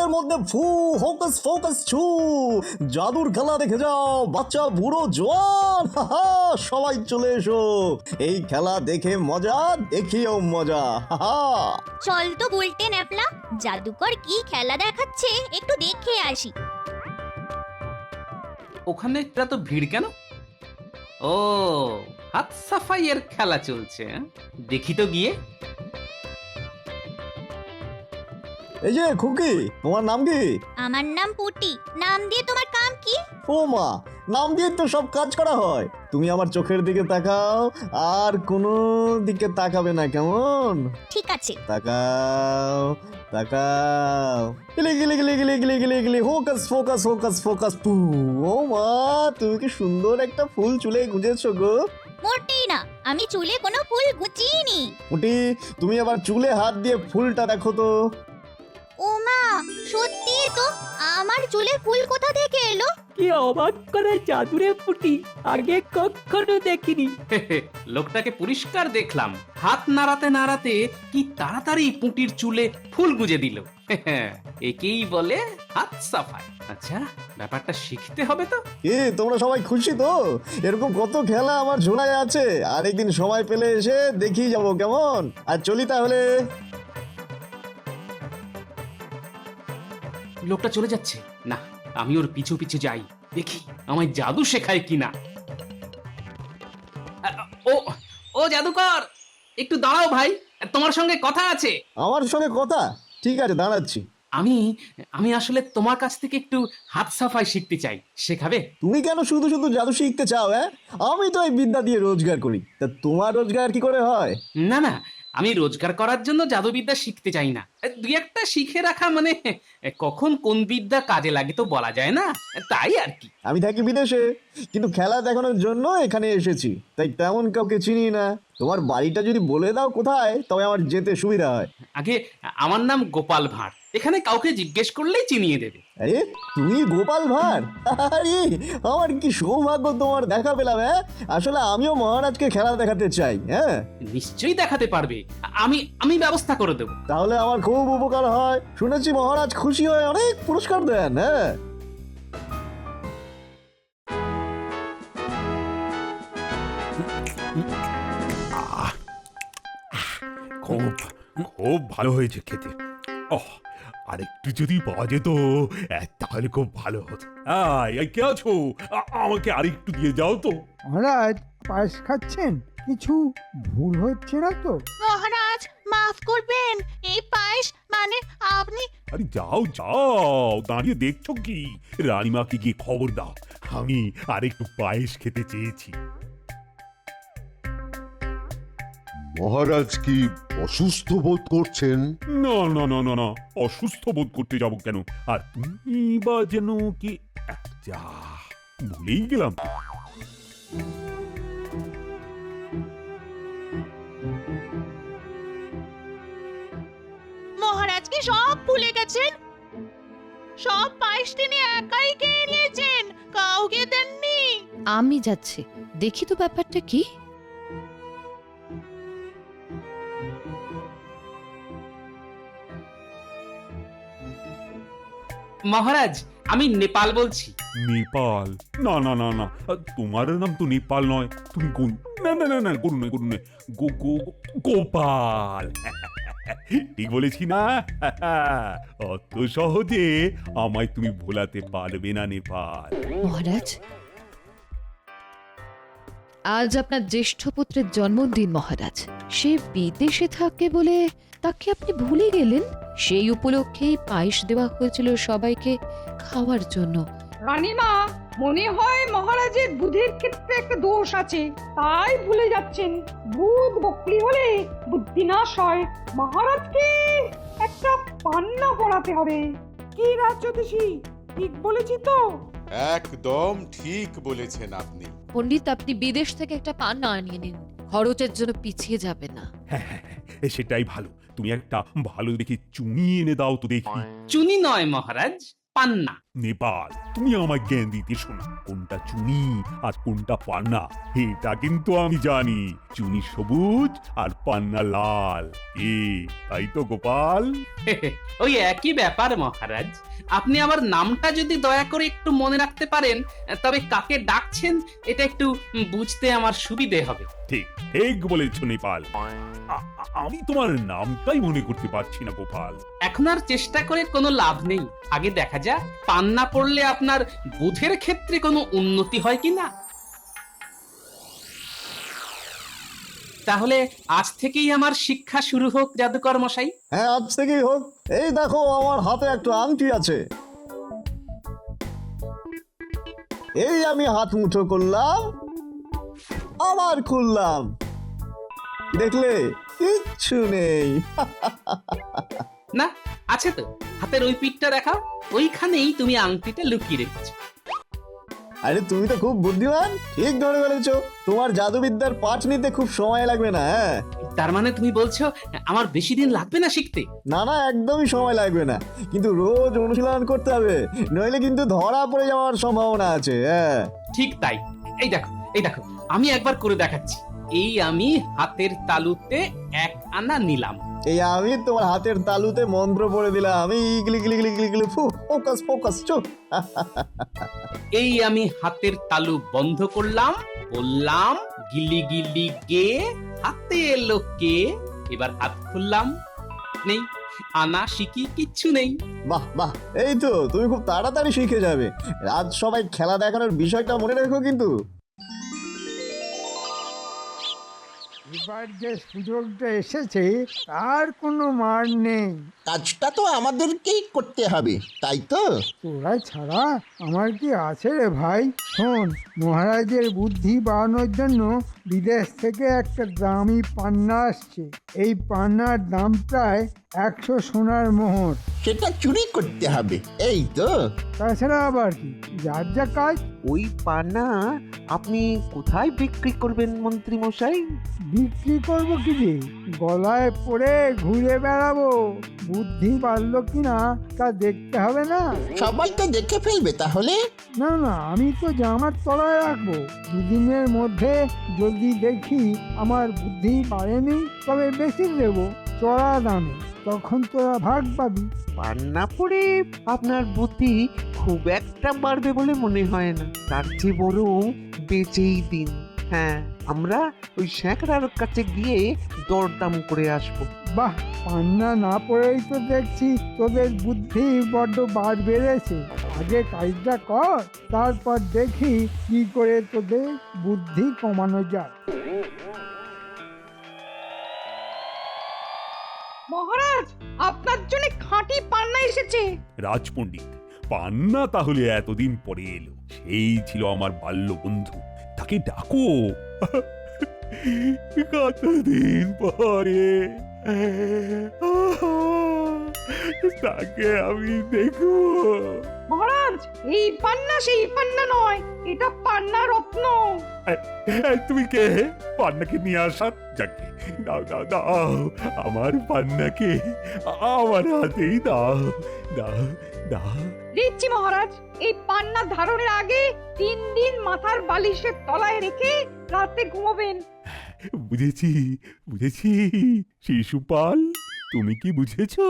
পুলের মধ্যে ফু হোকাস ফোকাস ছু, জাদুর খেলা দেখে যাও বাচ্চা বুড়ো জোয়ান, সবাই চলে এসো, এই খেলা দেখে মজা দেখিও মজা। চল তো বলতে ন্যাপলা, জাদুকর কি খেলা দেখাচ্ছে একটু দেখে আসি। ওখানে এত ভিড় কেন? ও, হাত সাফাইয়ের খেলা চলছে। দেখি তো গিয়ে। এই যে খুকি, তোমার নাম কি? আমার নাম পুটি। নাম দিয়ে তোমার কাম কি? ও মা, নাম দিয়ে তো সব কাজ করা হয়। তুমি আমার চোখের দিকে তাকাও, আর কোনো দিকে তাকাবে না, কেমন? ঠিক আছে। তাকাও তাকাও, গিলি গিলি গিলি গিলি গিলি গিলি গিলি, হোকাস ফোকাস হোকাস ফোকাস পু। ও মা, তুমি কি সুন্দর একটা ফুল চুলে গুজেছো গো। মোটেই না, আমি চুলে কোনো ফুল গুছিনি। পুটি, তুমি আবার চুলে হাত দিয়ে ফুলটা দেখো তো। ও মা, সত্যি তো, আমার চুলে ফুল কোথা থেকে এলো? কি অবাক করে জাদুরে পুটি, আগে কখনো দেখিনি। লোকটাকে পরিষ্কার দেখলাম, হাত নাড়াতে নাড়াতে কি তাড়াতাড়ি পুঁটির চুলে ফুল গুজে দিল। একেই বলে হাত সাফাই। আচ্ছা, ব্যাপারটা শিখতে হবে তো। এ, তোমরা সবাই খুশি তো? এরকম কত খেলা আমার ঝোলায় আছে, আরেকদিন সময় পেলে এসে দেখিয়ে যাবো, কেমন? আর চলি তাহলে। লোকটা চলে যাচ্ছে, না আমি ওর পিছু পিছু যাই, দেখি আমায় জাদু শেখায় কিনা। ও ও জাদুকর, একটু দাঁড়াও ভাই, তোমার সঙ্গে কথা আছে। আমার সঙ্গে কথা? ঠিক আছে, দাঁড়াচ্ছি। আমি আমি আসলে তোমার কাছ থেকে একটু হাত সাফাই শিখতে চাই, শেখাবে? তুমি কেন শুধু শুধু জাদু শিখতে চাও? হ্যাঁ, আমি তো এই বিদ্যা দিয়ে রোজগার করি, তা তোমার রোজগার কি করে হয়? না না, আমি রোজগার করার জন্য জাদুবিদ্যা শিখতে চাই না। দুই একটা শিখে রাখা মানে কখন কোন বিদ্যা কাজে লাগে তো বলা যায় না, তাই আর কি। আমি থাকি বিদেশে, কিন্তু খেলা দেখানোর জন্য এখানে এসেছি, তাই তেমন কাউকে চিনি না। তোমার বাড়িটা যদি বলে দাও কোথায়, তবে আমার যেতে সুবিধা হয়। আগে, আমার নাম গোপাল ভাঁড়, এখানে কাউকে জিজ্ঞেস করলেই চিনিয়ে দেবে। আরে, তুমি গোপাল ভাঁড়? আরে, আমার কি সৌভাগ্য তোমার দেখা পেলাম। হ্যাঁ, আসলে আমিও মহারাজকে খেলা দেখাতে চাই। হ্যাঁ, নিশ্চয়ই দেখাতে পারবে, আমি আমি ব্যবস্থা করে দেবো। তাহলে আমার খুব উপকার হয়। শুনেছি মহারাজ খুশি হয়ে অনেক পুরস্কার দেন। হ্যাঁ, খুব খুব ভালো হয়েছে খেতে। ওহ, আরেকটু যদি পাওয়া যেত তাহলে খুব ভালো হতো। এই কে আছো? আমাকে আরেকটু দিয়ে যাও তো। মহারাজ, পায়েস খাচ্ছেন? কিছু ভুল হচ্ছে না তো? মহারাজ মাফ করবেন, এই পায়েস মানে আপনি। আরে যাও যাও, দাঁড়িয়ে দেখছো কি? রানীমাকে গিয়ে খবর দাও, আমি আরেকটু পায়েস খেতে চেয়েছি। মহারাজ কি অসুস্থ বোধ করছেন? না না না না না, অসুস্থ বোধ করতে যাব কেন? আর তুমি বা যেন কি, যা ভুলেই গেলাম তো। মহারাজ কি সব ভুলে গেছেন? সব পায়েস তিনি একাই খেয়ে নিয়েছেন, কাউকে দেননি। আমি যাচ্ছি, দেখি তো ব্যাপারটা কি। মহারাজ, আমি নেপাল বলছি। নেপাল? না না না না, তোমার নাম তো নেপাল নয়, তুমি কোন? না না না না, গরু নয়, গরু নয়, গোপাল। ঠিক বলেছি না? অত সহজে আমায় তুমি ভোলাতে পারবে না নেপাল। মহারাজ, আজ আপনার জ্যেষ্ঠ পুত্রের জন্মদিন মহারাজ। সে বিদেশে থাকে বলে তাকে আপনি ভুলে গেলেন। সেই উপলক্ষেই পায়েস দেওয়া হয়েছিল সবাইকে খাওয়ার জন্য। রানীমা, মনে হয় মহারাজের বুদ্ধির ক্ষেত্রে একটা দোষ আছে, তাই ভুলে যাচ্ছেন। বুধ বকরি হলে বুদ্ধি নাশ হয়। মহারাজকে একটা পান্না পড়াতে হবে। কি রাজ্যদেশী, ঠিক বলেছি তো? একদম ঠিক বলেছেন আপনি। পণ্ডিত, আপনি বিদেশ থেকে একটা পান্না আনিয়ে নিন, খরচের জন্য পিছিয়ে যাবে না। হ্যাঁ হ্যাঁ হ্যাঁ, সেটাই ভালো। তুমি একটা ভালো দেখে চুনি এনে দাও তো দেখি। চুনি নয় মহারাজ, পান্না। নেপাল, তুমি আমায় জ্ঞান দিতে শোনো। কোনটা চুনি আর কোনটা পান্না এটা কিন্তু আমি জানি। চুনি সবুজ আর পান্না লাল। তাই তো গোপাল? ওই একই ব্যাপার মহারাজ। আপনি আমার নামটা যদি দয়া করে একটু মনে রাখতে পারেন, তবে কাকে ডাকছেন এটা একটু বুঝতে আমার সুবিধে হবে। ঠিক ঠিক বলেছ নেপাল। আমি তোমার নামটাই মনে করতে পারছি না গোপাল। এখন আর চেষ্টা করে কোনো লাভ নেই। আগে দেখা যাক পান্না পড়লে আপনার বুধের ক্ষেত্রে কোনো উন্নতি হয় কিনা। তাহলে আজ থেকেই আমার শিক্ষা শুরু হোক জাদুকর মশাই। হ্যাঁ, আজ থেকেই হোক। এই দেখো, আমার হাতে একটা আংটি আছে। এই আমি হাত মুঠো করলাম, আবার খুললাম, দেখলে কিচ্ছু নেই। না, আছে তো। হাতের ওই পিঠটা দেখাও, ওইখানেই তুমি আংটিটা লুকিয়ে রেখেছো। আরে তুমি তো খুব বুদ্ধিমান, ঠিক ধরে ফেলেছো। তোমার জাদুবিদ্যার পাঠ নিতে খুব সময় লাগবে না। হ্যাঁ, তার মানে তুমি বলছো আমার বেশি দিন লাগবে না শিখতে? না না, একদমই সময় লাগবে না, কিন্তু রোজ অনুশীলন করতে হবে, নইলে কিন্তু ধরা পড়ে যাওয়ার সম্ভাবনা আছে। হ্যাঁ, ঠিক তাই। এই দেখো, এই দেখো, আমি একবার করে দেখাচ্ছি। এই আমি হাতের তালুতে 1 আনা নিলাম। এই আমি তোমার হাতের তালুতে মন্ত্র পড়ে দিলাম। আমি গিলি গিলি গিলি গিলি গিলি ফোকাস ফোকাস চুপ। এই আমি হাতের তালু বন্ধ করলাম, বললাম গিলি গিলি গে, হাতে এলো কে। এবার হাত খুললাম, নেই, আনা শিখি কিচ্ছু নেই। বাহ বাহ, এই তো তুমি খুব তাড়াতাড়ি শিখে যাবে। আজ সবাই খেলা দেখানোর বিষয়টা মনে রেখো কিন্তু। এবার যে সুযোগটা এসেছে তার কোনো মার নেই। কাজটা তো আমাদেরকেই করতে হবে, তাই তো? তোরা ছাড়া আমার কি আছে রে ভাই? শোন, মহারাজের বুদ্ধি বাড়ানোর জন্য বিদেশ থেকে একটা দামি পান্না আসছে। এই পান্নার দাম প্রায় 100 সোনার মোহর। সেটা চুরি করতে হবে, এই তো? তাছাড়া আবার কি, যার যা কাজ। ওই পানা আপনি কোথায় বিক্রি করবেন মন্ত্রী মশাই? বিক্রি করবো কি রে, গলায় পরে ঘুরে বেড়াবো। বুদ্ধি বাড়লো কিনা তা দেখতে হবে না? সবাই তো দেখে ফেলবে তাহলে। না না, আমি তো জামার তলায় রাখবো। দুদিনের মধ্যে যদি দেখি আমার বুদ্ধি বাড়েনি, তবে বেশি দেবো চড়া দামে, তখন তোরা ভাগ পাবি। পান্না পড়ে আপনার বুদ্ধি খুব একটা বাড়বে বলে মনে হয় না। তার চেয়ে বরং বেচেই দিন। হ্যাঁ, আমরা ওই স্যাঁকড়ার কাছে গিয়ে দরদাম করে আসবো। বাহ, পান্না না পড়েই তো দেখছি তোদের বুদ্ধি বড্ড বার বেড়েছে। আগে কাজটা কর, তারপর দেখি কি করে তোদের বুদ্ধি কমানো যায়। মহারাজ, আপনার জন্য খাঁটি পান্না এসেছে। রাজপণ্ডিত, পান্না তাহলে এতদিন পরে এলো। সেই ছিল আমার বাল্য বন্ধু, তাকে ডাকো। কতদিন পরে তাকে আমি দেখো। মহারাজ, এই পান্না সেই পান্না নয়, এটা পান্না রত্ন। তুমি কে? পান্নাকে নিয়ে আসার? যাকে দাও দাও দাও, আমার পান্নাকে আমার হাতেই দাও দাও দাও। দিচ্ছি মহারাজ। এই পান্না ধারণের আগে 3 দিন মাথার বালিশের তলায় রেখে রাতে ঘুমাবেন। বুঝেছি বুঝেছি। শিশুপাল, তুমি কি বুঝেছো?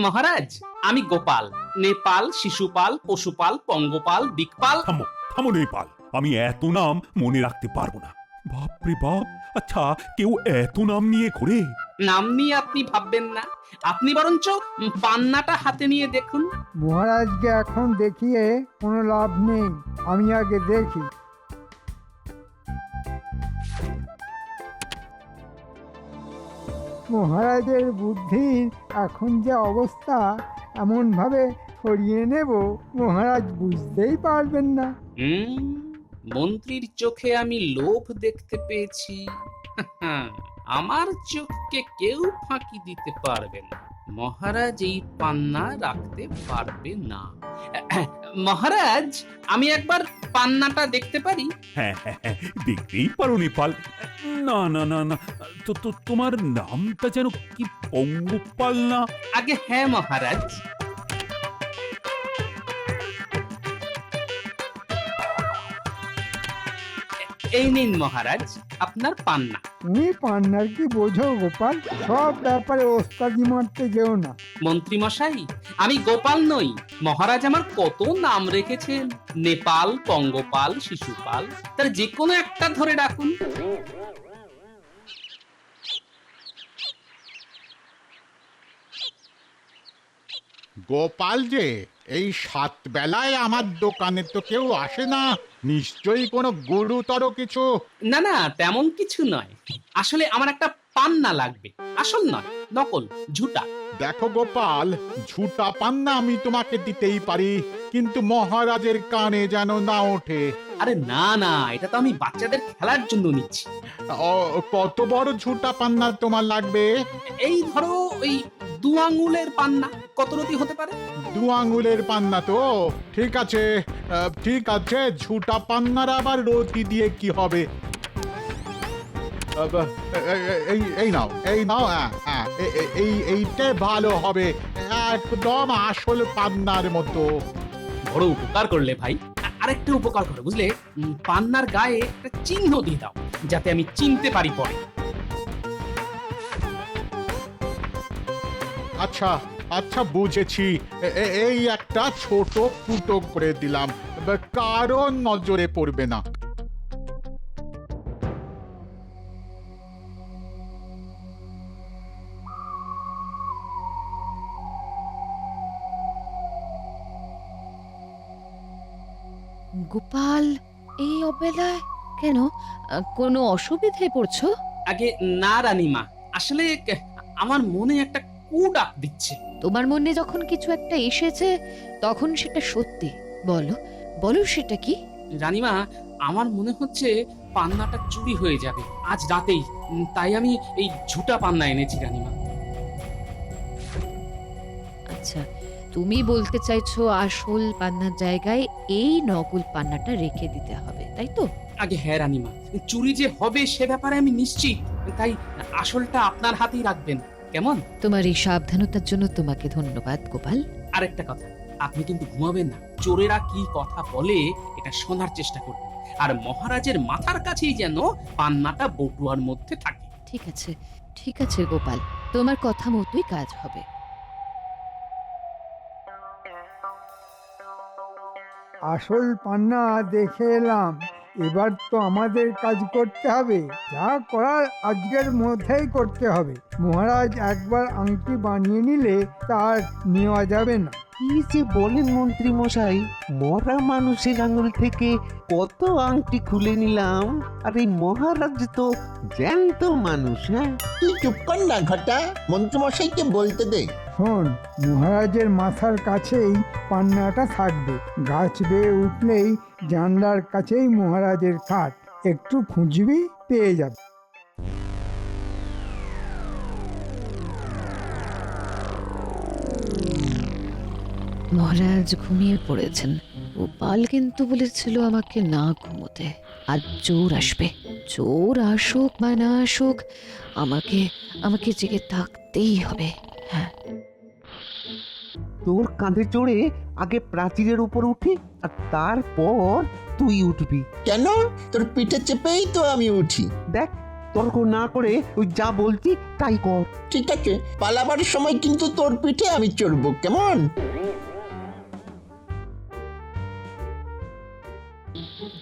মহারাজ, আমি গোপাল, নেপাল, শিশুপাল, পশুপাল, পঙ্গপাল, দিকপাল। থামো থামো নেপাল, আমি এত নাম মনে রাখতে পারবো না। বাপরে বাপ, আচ্ছা কেউ এত নাম নিয়ে ঘোরে? নাম নিয়ে আপনি ভাববেন না, আপনি বরঞ্চ পান্নাটা হাতে নিয়ে দেখুন। মহারাজকে এখন দেখিয়ে কোনো লাভ নেই, আমি আগে দেখি। মহারাজের বুদ্ধির এখন যে অবস্থা, এমন ভাবে সরিয়ে নেব মহারাজ বুঝতেই পারবেন না। মন্ত্রীর চোখে আমি লোভ দেখতে পেয়েছি। আমার চোখকে কেউ ফাঁকি দিতে পারবে না। মহারাজ এই পান্না রাখতে পারবে না। মহারাজ, আমি একবার পান্নাটা দেখতে পারি? হ্যাঁ হ্যাঁ হ্যাঁ, দেখতেই পারো নেপাল। না না না না, তো তোমার নামটা যেন কি পঙ্গপাল না? আগে হ্যাঁ মহারাজ। এই নিন মহারাজ আপনার পান্না। তুমি পান্নার কি বোঝো গোপাল? সব ব্যাপারে ওস্তাদি মারতে যেও না। মন্ত্রী মশাই, আমি গোপাল নই। মহারাজ আমার কত নাম রেখেছেন, নেপাল, পঙ্গপাল, শিশুপাল, তার যে কোনো একটা ধরে ডাকুন। গোপাল যে এই 7 বেলায় আমার দোকানে তো কেউ আসে না, নিশ্চয়ই কোনো গুরুতর কিছু। না না, তেমন কিছু নয়। আসলে আমার একটা পান্না লাগবে, আসল নয়, নকল, ঝুটা। দেখো গোপাল, ঝুটা পান্না আমি তোমাকে দিতেই পারি, কিন্তু মহারাজের কানে যেন না ওঠে। আরে না না, এটা তো আমি বাচ্চাদের খেলার জন্য নিচ্ছি। কত বড় ঝুটা পান্না তোমার লাগবে? এই ধরো ওই 2 আঙ্গুলের পান্না। কত রতি হতে পারে? 2 আঙ্গুলের পান্না তো ঠিক আছে, ঠিক আছে। ঝুটা পান্নার আবার রতি দিয়ে কি হবে? এই নাও, এই নাও। এইটা ভালো হবে, একদম আসল পান্নার মতো। বড় উপকার করলে ভাই। আরেকটা উপকার করো বুঝলে, পান্নার গায়ে একটা চিহ্ন দিয়ে দাও, যাতে আমি চিনতে পারি পরে। আচ্ছা আচ্ছা, বুঝেছি। এই একটা ছোট ফুটো করে দিলাম, কারণ নজরে পড়বে না। গোপাল, এই অবেলায় কেন? কোনো অসুবিধায় পড়ছো? আগে না রানীমা, আসলে আমার মনে একটা কু ডাক দিচ্ছে। তোমার মনে যখন কিছু একটা এসেছে তখন সেটা সত্যি। বলো বলো, সেটা কি? রানীমা, আমার মনে হচ্ছে পান্নাটা চুরি হয়ে যাবে আজ রাতেই। তাই আমি এই ঝুটা পান্না এনেছি রানীমা। আচ্ছা, তুমি বলতে চাইছো আসল পান্নার জায়গায় এই নকল পান্নাটা রেখে দিতে হবে, তাই তো? আগে হ্যাঁ রানীমা, চুরি যে হবে সে ব্যাপারে আমি নিশ্চিত, তাই আসলটা আপনার হাতেই রাখবেন, কেমন? তোমার এই সাবধানতার জন্য তোমাকে ধন্যবাদ গোপাল। আরেকটা কথা, আপনি কিন্তু ঘুমাবেন না। চোরেরা কি কথা বলে এটা শোনার চেষ্টা করবেন, আর মহারাজের মাথার কাছেই যেন পান্নাটা বটুয়ার মধ্যে থাকে। ঠিক আছে, ঠিক আছে গোপাল, তোমার কথা মতোই কাজ হবে। আসল পান্না দেখে এলাম, এবার তো আমাদের কাজ করতে হবে। যা করার আজকের মধ্যেই করতে হবে। মহারাজ একবার আংটি বানিয়ে নিলে তার নেওয়া যাবে না। কি যে বলেন মন্ত্রী মশাই, মরা মানুষের আঙুল থেকে কত আংটি খুলে নিলাম, আর এই মহারাজ তো জ্যান্ত মানুষ। হ্যাঁ, তুই চুপ কর না ঘটা, মন্ত্রীমশাইকে বলতে দে। শোন, মহারাজের মাথার কাছেই পান্নাটা থাকবে। গাছ বেয়ে উঠলেই জানলার কাছেই মহারাজের খাট, একটু খুঁজবি পেয়ে যাবে। মহারাজ ঘুমিয়ে পড়েছেন। গোপাল কিন্তু বলেছিল আমাকে না ঘুমোতে। আজ চোর আসবে, চোর আসুক বা না আসুক, আমাকে আমাকে জেগে থাকতেই হবে। হ্যাঁ, তোর কাঁধে চড়ে আগে প্রাচীরের উপর উঠি, আর তারপর তুই উঠবি। কেন? তোর পিঠে চেপেই তো আমি উঠি। দেখ, তর্ক না করে ওই যা বলছি তাই কর। ঠিক আছে, পালাবার সময় কিন্তু তোর পিঠে আমি চড়বো, কেমন?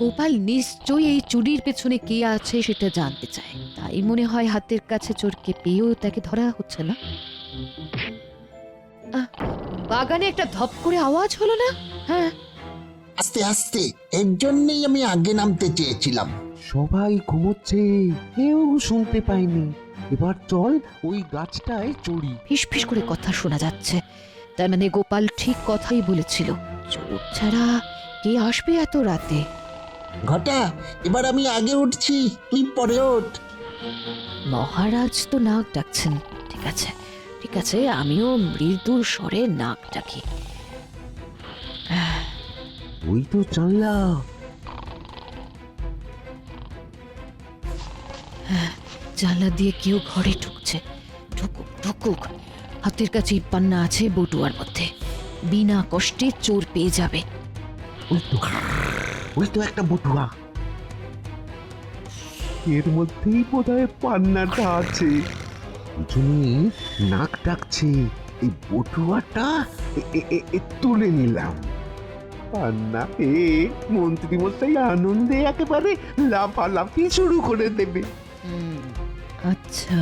গোপাল নিশ্চয়ই এই চুরির পেছনে কে আছে সেটা জানতে চায়। তাই মনে হয় হাতের কাছে চোরকে পেয়েও তাকে ধরা হচ্ছে না। বাগানে একটা ধপ করে আওয়াজ হলো না? হ্যাঁ, আস্তে আস্তে, এর জন্যই আমি আগে নামতে চেয়েছিলাম। সবাই ঘুমোচ্ছে, কেউ শুনতে পায়নি। এবার চল ওই গাছটায় চড়ি। ফিসফিস করে কথা শোনা যাচ্ছে। তার মানে গোপাল ঠিক কথাই বলেছিল, চোর ছাড়া কে আসবে এত রাতে? ঘটা, এবার আমি আগে উঠছি, তুই পরে ওঠ। মহারাজ তো নাক ডাকছেন। ঠিক আছে, ঠিক আছে, আমিও মৃদু স্বরে নাক ডাকি। ওই তো জানলা। জানলা দিয়ে কেউ ঘরে ঢুকছে। ঢুকুক ঢুকুক, হাতের কাছে পান্না আছে বটুয়ার মধ্যে, বিনা কষ্টে চোর পেয়ে যাবে। ওই তো একটা বটুয়া। এর মধ্যেই বোধহয় পান্নাটা আছে। দুজনই নাক ডাকছে, এই বটুয়াটা তুলে নিলাম। পান্না মন্ত্রী মশাই আনন্দে একেবারে লাফালাফি শুরু করে দেবে। আচ্ছা,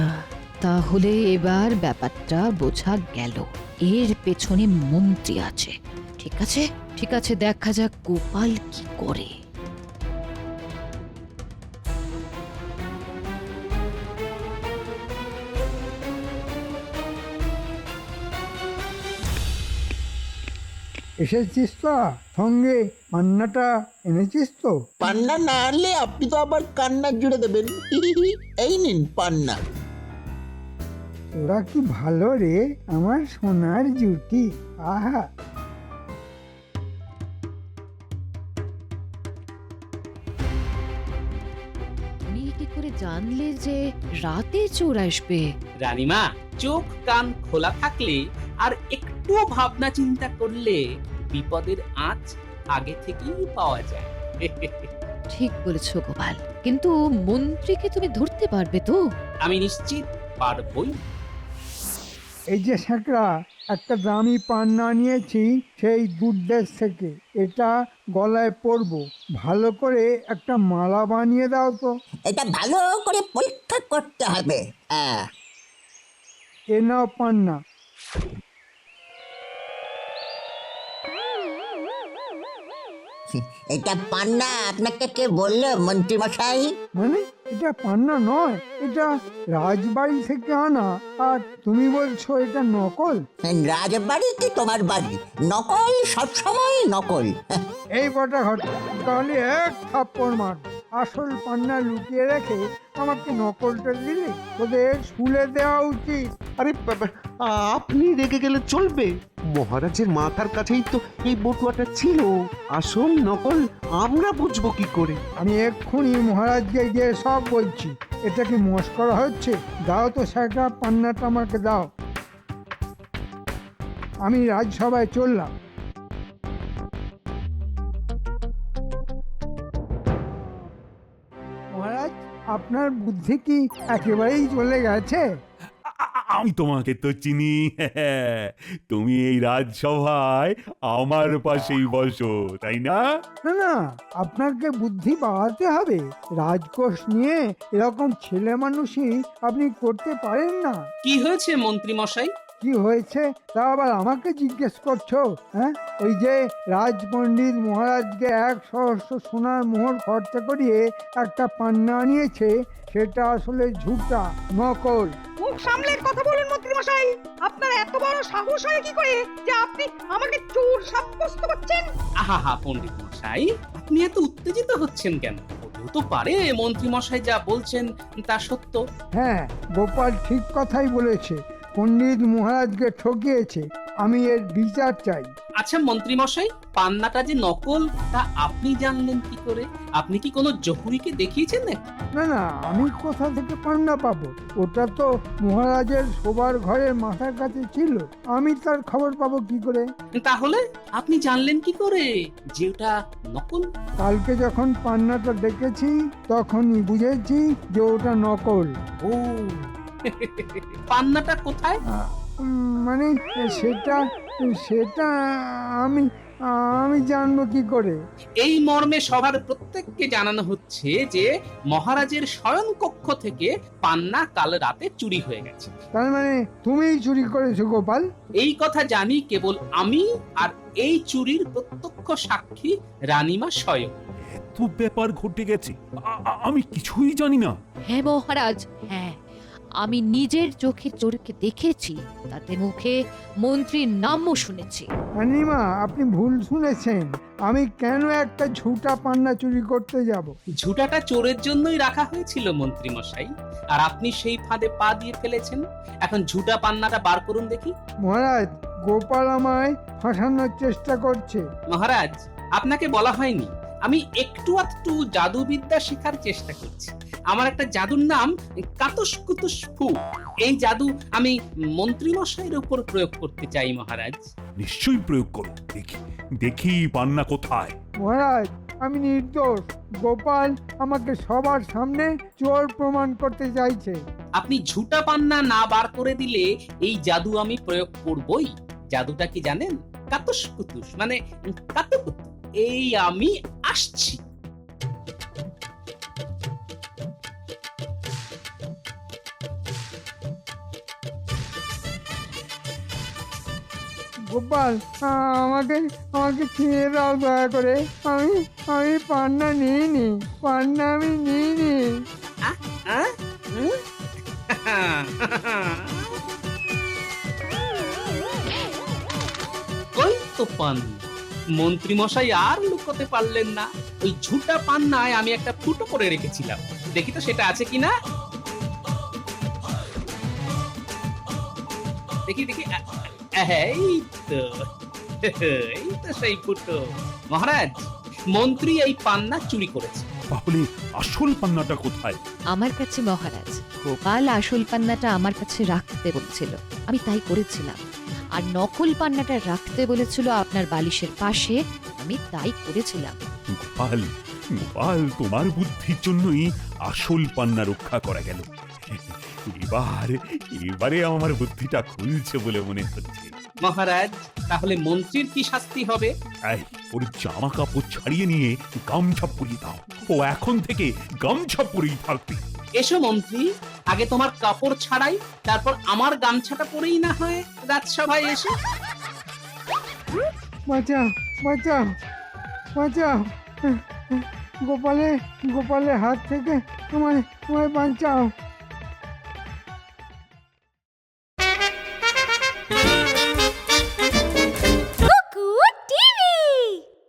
তাহলে এবার ব্যাপারটা বোঝা গেল। এর পেছনে মন্ত্রী আছে। ঠিক আছে, ঠিক আছে, দেখা যাক গোপাল কি করে। এসেছিস তো? সঙ্গে পান্নাটা এনেছিস তো? পান্না না আনলে আপনি তো আবার কান্না জুড়ে দেবেন। এই নিন পান্না। তোরা কি ভালো রে আমার সোনার জুটি। আহা, তুমি কি করে জানলে যে রাতে চোর আসবে? রানীমা, চোখ কান খোলা থাকলে আর একটু ভাবনা চিন্তা করলে বিপদের আঁচ আগে থেকেই পাওয়া যায়। ঠিক বলেছো গোপাল, কিন্তু মন্ত্রীকে তুমি ধরতে পারবে তো? আমি নিশ্চিত পারবই। এই যে স্যাকরা, একটা দামি পান্না নিয়েছি সেই দূরদেশ থেকে। এটা গলায় পরবো, ভালো করে একটা মালা বানিয়ে দাও তো। এটা ভালো করে পরীক্ষা করতে হবে। এ নাও পান্না। এটা পান্না আপনাকে কে বললো মন্ত্রী মশাই? মানে এটা পান্না নয়, এটা রাজবাড়ি থেকে আনা। আর তুমি বলছো এটা নকল? রাজবাড়ি কি তোমার বাড়ি? নকল সবসময় নকল। এই বটা ঘটা, তাহলে এক থাপ্পড় মার। আসল পান্না লুকিয়ে রেখে আমাকে নকলটা দিলে? তোদের শুলে দেওয়া উচিত। আরে আপনি রেগে গেলে চলবে? মহারাজের মাথার কাছেই তো এই বটুয়াটা ছিল। আসল নকল আমরা বুঝবো কি করে? আমি এক্ষুনি মহারাজকে গিয়ে সব বলছি। এটা কি মস্করা হচ্ছে? দাও তো স্যাকরা, পান্নাটা আমাকে দাও। আমি রাজসভায় চললাম। মহারাজ, আপনার বুদ্ধি কি একেবারেই চলে গেছে? আমি তোমাকে তো চিনি। তুমি এই রাজসভায় আমার পাশেই বসো, তাই না? না না, আপনাকে বুদ্ধি বাড়াতে হবে। রাজকোষ নিয়ে এরকম ছেলে মানুষই আপনি করতে পারেন না। কি হয়েছে মন্ত্রী মশাই? কি হয়েছে তা আবার আমাকে জিজ্ঞেস করছো? হ্যাঁ, ওই যে রাজপণ্ডিত মহারাজকে 1 সহস্র সোনার মোহর খরচা করিয়ে একটা পান্না আনিয়েছে, সেটা আসলে ঝুটা, নকল। মুখ সামলে কথা বলুন মন্ত্রী মশাই। আপনার এত বড় সাহস হয় কি করে যে আপনি আমাকে চোর সাব্যস্ত করছেন? আহা পণ্ডিত মশাই, আপনি এত উত্তেজিত হচ্ছেন কেন? হতেও তো পারে মন্ত্রী মশাই যা বলছেন তা সত্য। হ্যাঁ, গোপাল ঠিক কথাই বলেছে। পণ্ডিত মহারাজকে ঠকিয়েছে। আমি এর বিচার চাই। আচ্ছা মন্ত্রী মশাই, পান্নাটা যে নকল তা আপনি জানলেন কি করে? আপনি কি কোনো জহুরিকে দেখিয়েছেন নাকি? না না, আমি কোথা থেকে পান্না পাবো? ওটা তো মহারাজের শোবার ঘরের মাথার কাছে ছিল। আমি তার খবর পাবো কি করে? তাহলে আপনি জানলেন কি করে যে ওটা নকল? কালকে যখন পান্নাটা দেখেছি তখনই বুঝেছি যে ওটা নকল। ও, পান্নাটা কোথায়? মানে সেটা সেটা আমি আমি জানবো কি করে? এই মর্মে সবার প্রত্যেককে জানানো হচ্ছে যে মহারাজের শয়ন কক্ষ থেকে পান্না কাল রাতে চুরি হয়ে গেছে। তার মানে তুমিই চুরি করেছো গোপাল? এই কথা জানি কেবল আমি, আর এই চুরির প্রত্যক্ষ সাক্ষী রানীমা স্বয়ং। এত ব্যাপার ঘটে গেছে, আমি কিছুই জানি না। হ্যাঁ মহারাজ, হ্যাঁ, আমি নিজের চোখে চোরকে দেখেছি, তাতে মুখে মন্ত্রীর নামও শুনেছি। রানীমা, আপনি ভুল শুনেছেন। আমি কেন একটা ঝুটা পান্না চুরি করতে যাব? ঝুটাটা চোরের জন্যই রাখা হয়েছিল মন্ত্রী মশাই, আর আপনি সেই ফাঁদে পা দিয়ে ফেলেছেন। এখন ঝুটা পান্নাটা বার করুন দেখি। মহারাজ, গোপাল আমায় ফাঁসানোর চেষ্টা করছে। মহারাজ, আপনাকে বলা হয়নি আমি একটু আধটু জাদুবিদ্যা শেখার চেষ্টা করছি। আমার একটা জাদুর নাম কাতুস কুতুস ফু। এই জাদু আমি মন্ত্রী মশাইয়ের উপর প্রয়োগ করতে চাই মহারাজ। নিশ্চয়ই প্রয়োগ করো, দেখি দেখি পান্না কোথায়। মহারাজ, আমি নির্দোষ। গোপাল আমাকে সবার সামনে চোর প্রমাণ করতে চাইছে। আপনি ঝুটা পান্না না বার করে দিলে এই জাদু আমি প্রয়োগ করবই। জাদুটা কি জানেন? কাতুস কুতুস মানে কাতুকুতু। এই আমি আসছি। গোপাল, আমাকে আমাকে ছেড়ে দাও দয়া করে। আমি পান্না নিইনি, পান্না আমি নিইনি। হ্যাঁ? ওই তো পান্না। মন্ত্রী মশাই আর লুকোতে পারলেন না। ওই ঝুটা পান্নায় আমি একটা ফুটো করে রেখেছিলাম। দেখি তো সেটা আছে কিনা। দেখি দেখি এই তো এই তো সেই ফুটো। মহারাজ, মন্ত্রী এই পান্না চুরি করেছে। তাহলে আসল পান্নাটা কোথায়? আমার কাছে মহারাজ। গোপাল আসল পান্নাটা আমার কাছে রাখতে বলছিল, আমি তাই করেছিলাম। আর নকল পান্নাটা রাখতে বলেছিল আপনার বালিশের পাশে, আমি তাই করেছিলাম। গোপাল, গোপাল, তোমার বুদ্ধির জন্যই আসল পান্না রক্ষা করা গেল। এবারে আমার বুদ্ধিটা খুলছে বলে মনে হচ্ছে। মহারাজ, তাহলে মন্ত্রীর কি শাস্তি হবে? এই, ওর জামা কাপড় ছাড়িয়ে নিয়ে গামছা পরিয়ে দাও। ও এখন থেকে গামছা পরেই থাকবে। এসো মন্ত্রী, আগে তোমার কাপড় ছাড়াই, তারপর আমার গামছাটা পরেই না হয় রাজসভায় এসো। বাঁচাও, বাঁচাও, বাঁচাও। গোপালের হাত থেকে আমায় বাঁচাও।